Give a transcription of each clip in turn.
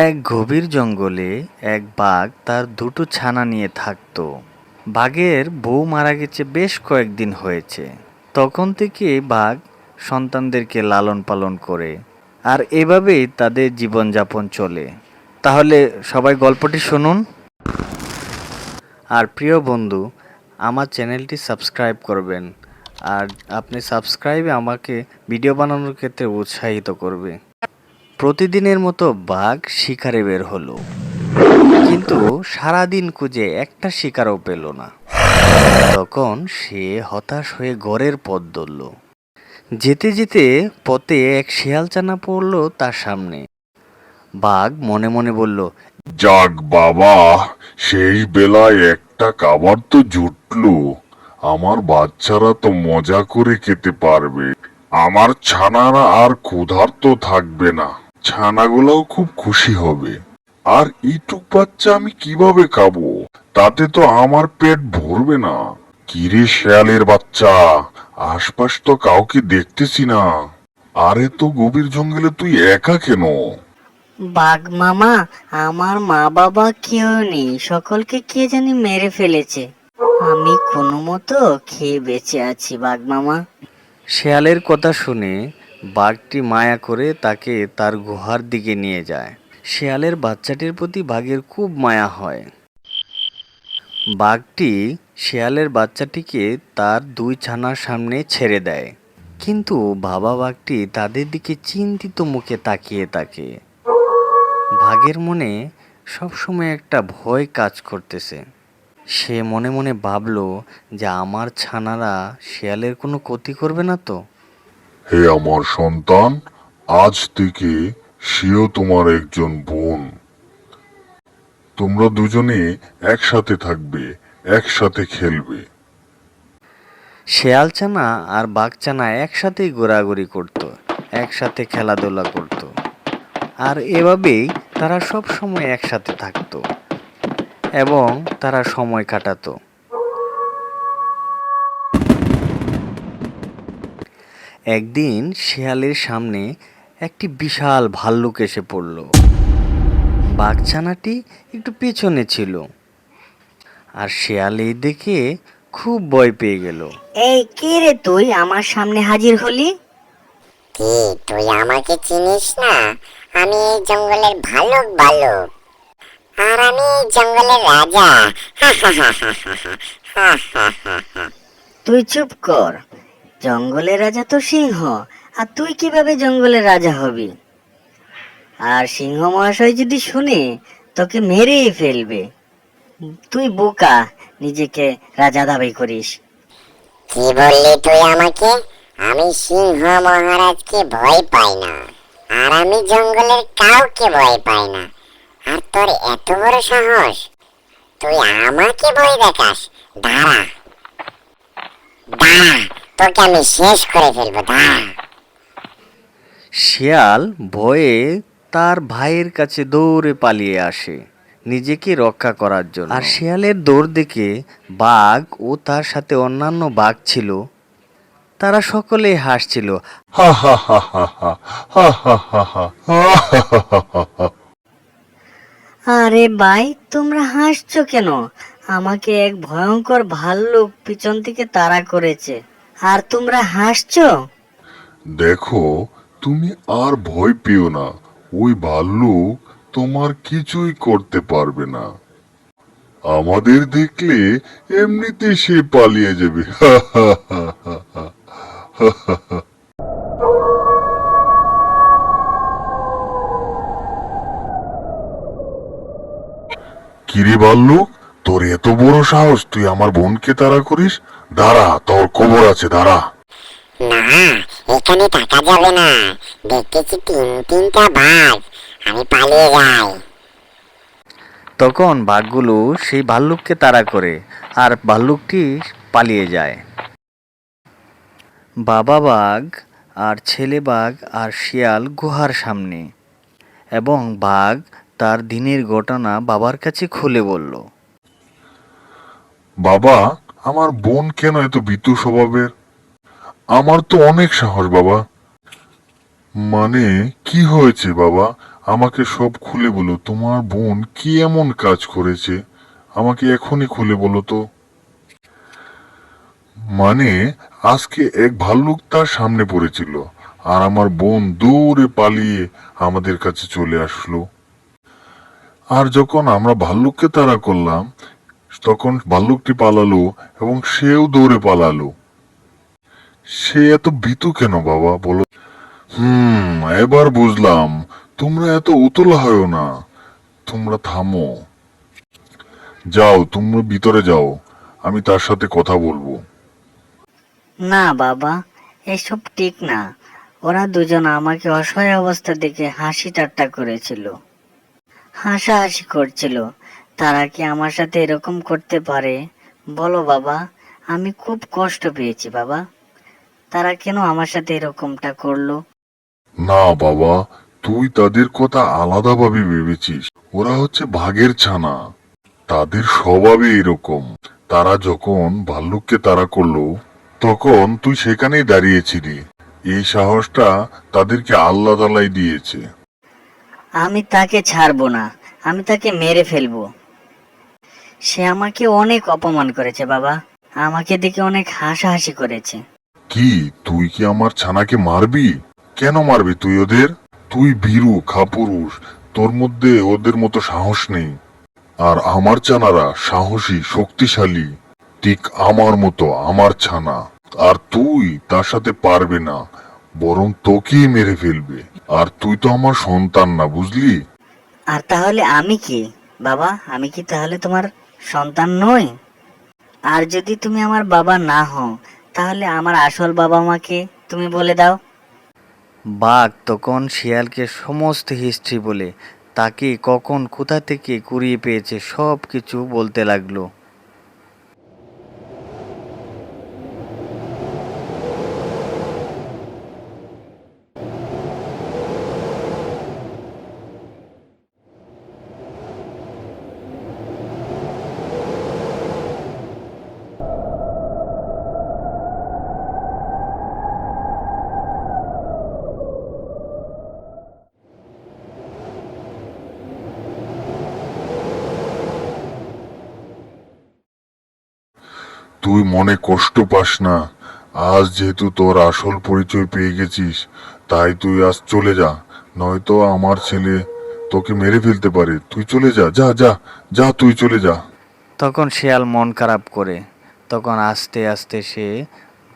এক গভীর জঙ্গলে এক বাঘ তার দুটো ছানা নিয়ে থাকতো। বাঘের বউ মারা গেছে, বেশ কয়েকদিন হয়েছে। তখন থেকে বাঘ সন্তানদেরকে লালন পালন করে, আর এভাবেই তাদের জীবনযাপন চলে। তাহলে সবাই গল্পটি শুনুন। আর প্রিয় বন্ধু, আমার চ্যানেলটি সাবস্ক্রাইব করবেন। আর আপনি সাবস্ক্রাইবে আমাকে ভিডিও বানানোর ক্ষেত্রে উৎসাহিত করবে। প্রতিদিনের মতো বাঘ শিকারে বের হলো, কিন্তু সারাদিন খুঁজে একটা শিকারও পেল না। তখন সে হতাশ হয়ে ঘরের পথ ধরল। যেতে যেতে পথে এক শিয়ালচানা পড়ল তার সামনে। বাঘ মনে মনে বলল, যাক বাবা, শেষ বেলায় একটা খাবার তো জুটলো। আমার বাচ্চারা তো মজা করে খেতে পারবে। আমার ছানারা আর ক্ষুধার্ত থাকবে না। ছানাগুলোও খুব খুশি হবে। আর এইটুক বাচ্চা আমি কিভাবে খাবো? তাতে তো আমার পেট ভরবে না। কিরে শেয়ালের বাচ্চা, আশপাশ তো কাউকে দেখতেছি না। আরে তো গভীর জঙ্গলে তুই একা কেন? বাঘ মামা, আমার মা বাবা কেউ নেই, সকলকে কে জানি মেরে ফেলেছে। আমি কোনো মতো খেয়ে বেঁচে আছি বাঘ মামা। শেয়ালের কথা শুনে বাঘটি মায়া করে তাকে তার গুহার দিকে নিয়ে যায়। শেয়ালের বাচ্চাটির প্রতি বাঘের খুব মায়া হয়। বাঘটি শেয়ালের বাচ্চাটিকে তার দুই ছানার সামনে ছেড়ে দেয়, কিন্তু বাবা বাঘটি তাদের দিকে চিন্তিত মুখে তাকিয়ে থাকে। বাঘের মনে সবসময় একটা ভয় কাজ করতেছে। সে মনে মনে ভাবলো যে আমার ছানারা শেয়ালের কোনো ক্ষতি করবে না তো। হে আমার সন্তান, আজ থেকে সেও তোমার একজন বোন। তোমরা দুজনে একসাথে থাকবে, একসাথে খেলবে। শেয়ালচানা আর বাঘচানা একসাথেই ঘোরাঘুরি করত, একসাথে খেলাধুলা করত, আর এভাবেই তারা সব সময় একসাথে থাকতো এবং তারা সময় কাটাতো। একদিন শেয়ালের সামনে একটি বিশাল ভাল্লুক এসে পড়ল। বাঘছানাটি একটু পেছনে ছিল, আর শেয়াল এই দেখে খুব ভয় পেয়ে গেল। এই কে রে তুই আমার সামনে হাজির হলি? কি তুই আমাকে চিনিস না? আমি এই জঙ্গলের ভালুক ভালুক, আর আমি এই জঙ্গলের রাজা। হা হা হা হা হা হা হা হা হা। তুই চুপ কর। জঙ্গলের রাজা তো সিংহ, আর তুই কিভাবে জঙ্গলের রাজা হবি? আর সিংহ মহাশয় যদি শুনে, তোকে মেরেই ফেলবে। তুই বোকা, নিজেকে রাজা দাবি করিস। কি বললি তুই আমাকে? আমি সিংহ মহারাজকে ভয় পাই না, আর আমি জঙ্গলের কাউকে ভয় পাই না। আর তোর এত বড় সাহস, তুই আমাকে ভয় দেখাস? দাঁড়া দাঁড়া, তোকে আমি শেষ করে ফেলবো, দাঁড়া। শিয়াল ভয়ে তার ভাইয়ের কাছে দৌড়ে পালিয়ে আসে নিজেকে রক্ষা করার জন্য। আর শিয়ালের দৌড় দেখে বাঘ ও তার সাথে অন্যান্য বাঘ ছিল, তারা সকলেই হাসছিল। হা হা হা হা হা হা হা হা হা হা হা। আরে ভাই, তোমরা হাসছো কেন? আমাকে এক ভয়ঙ্কর ভাল্লুক পিছন থেকে তাড়া করেছে, আর তোমরা হাসছো? দেখো, তুমি আর ভয় পেও না। ওই ভাল্লুক তোমার কিছুই করতে পারবে না। আমাদের দেখলে এমনিতে সে পালিয়ে যাবে। হা হা হা হা হা হা হা হা। কিরে ভাল্লুক, তোর এত বড় সাহস, তুই আমার বোনকে তাড়া করিস? দাঁড়া, তোর খবর আছে, দাঁড়া। না, এখানে থাকা যাবে না। দেখতেছি তিনটা বাঘ, আমি পালিয়ে যাই। তখন বাঘগুলো সেই ভাল্লুককে তাড়া করে, আর ভাল্লুকটি পালিয়ে যায়। বাবা বাঘ আর ছেলে বাঘ আর শিয়াল গুহার সামনে, এবং বাঘ তার দিনের ঘটনা বাবার কাছে খুলে বলল। বাবা, আমার বোন কেন এত ভীতু স্বভাবের? আমার তো অনেক সাহস বাবা। মানে কি হয়েছে বাবা? আমাকে সব খুলে বলো, তোমার বোন কি এমন কাজ করেছে? আমাকে এখনই খুলে বলো তো। মানে, আজকে এক ভাল্লুক তার সামনে পড়েছিল, আর আমার বোন দৌড়ে পালিয়ে আমাদের কাছে চলে আসলো। আর যখন আমরা ভাল্লুককে তাড়া করলাম, তখন ভাল্লুকটি পালালো এবং সেও দৌড়ে পালালো। সে এত ভীতু কেন বাবা, বলো? এবার বুঝলাম। তোমরা এত উতলা হয়ো না, তোমরা থামো। যাও, তোমরা ভিতরে যাও, আমি তার সাথে কথা বলবো। না বাবা, এসব ঠিক না। ওরা দুজন আমাকে অসহায় অবস্থা দেখে হাসি ঠাট্টা করেছিল, হাসাহাসি করছিল। তারা কি আমার সাথে এরকম করতে পারে? বলো বাবা, আমি খুব কষ্ট পেয়েছি বাবা। তারা কেন আমার সাথে এরকমটা করলো? না বাবা, তুই তাদের কথা আলাদাভাবে ভেবেছিস। ওরা হচ্ছে বাঘের ছানা, তাদের স্বভাবে এরকম। তারা যখন ভাল্লুককে তাড়া করলো, তখন তুই সেখানেই দাঁড়িয়েছিলি। এই সাহসটা তাদেরকে আল্লাহ তাআলাই দিয়েছে। আমি তাকে ছাড়বো না, আমি তাকে মেরে ফেলবো। সে আমাকে অনেক অপমান করেছে বাবা, আমাকে দেখে অনেক হাসাহাসি করেছে। কি, তুই কি আমার ছানাকে মারবি? কেন মারবি তুই ওদের? তুই ভীরু কাপুরুষ, তোর মধ্যে ওদের মতো সাহস নেই। আর আমার ছানারা সাহসী, শক্তিশালী, ঠিক আমার মতো, আমার ছানা। আর তুই তার সাথে পারবে না, বরং তোকেই মেরে ফেলবে। আর তুই তো আমার সন্তান না, বুঝলি? আর তাহলে আমি কি বাবা? আমি কি তাহলে তোমার সন্তান নই? আর যদি তুমি আমার বাবা না হও, তাহলে আমার আসল বাবা মাকে তুমি বলে দাও। বাঘ তখন শিয়ালকে সমস্ত হিস্ট্রি বলে তাকে কখন কোথা থেকে কুড়িয়ে পেয়েছে সব কিছু বলতে লাগলো। তুই মনে কষ্ট পাস না। আজ যেহেতু তোর আসল পরিচয় পেয়ে গেছিস, তাই তুই আজ চলে যা, নয়তো আমার ছেলে তোকে মেরে ফেলতে পারে। তুই চলে যা, যা যা যা, তুই চলে যা। তখন শিয়াল মন খারাপ করে তখন আস্তে আস্তে সে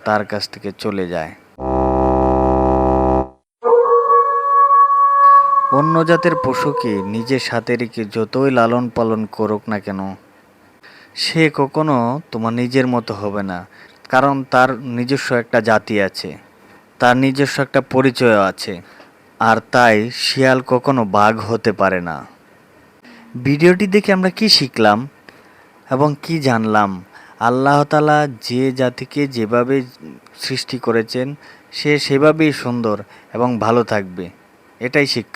তার কাছ থেকে চলে যায়। অন্য জাতের পশুকে নিজের সাথে রেখে যতই লালন পালন করুক না কেন, সে কখনো তোমার নিজের মতো হবে না। কারণ তার নিজস্ব একটা জাতি আছে, তার নিজস্ব একটা পরিচয় আছে। আর তাই শিয়াল কখনো বাঘ হতে পারে না। ভিডিওটি দেখে আমরা কি শিখলাম এবং কি জানলাম? আল্লাহ তাআলা যে জাতিকে যেভাবে সৃষ্টি করেছেন, সে সেভাবেই সুন্দর এবং ভালো থাকবে, এটাই শিক্ষা।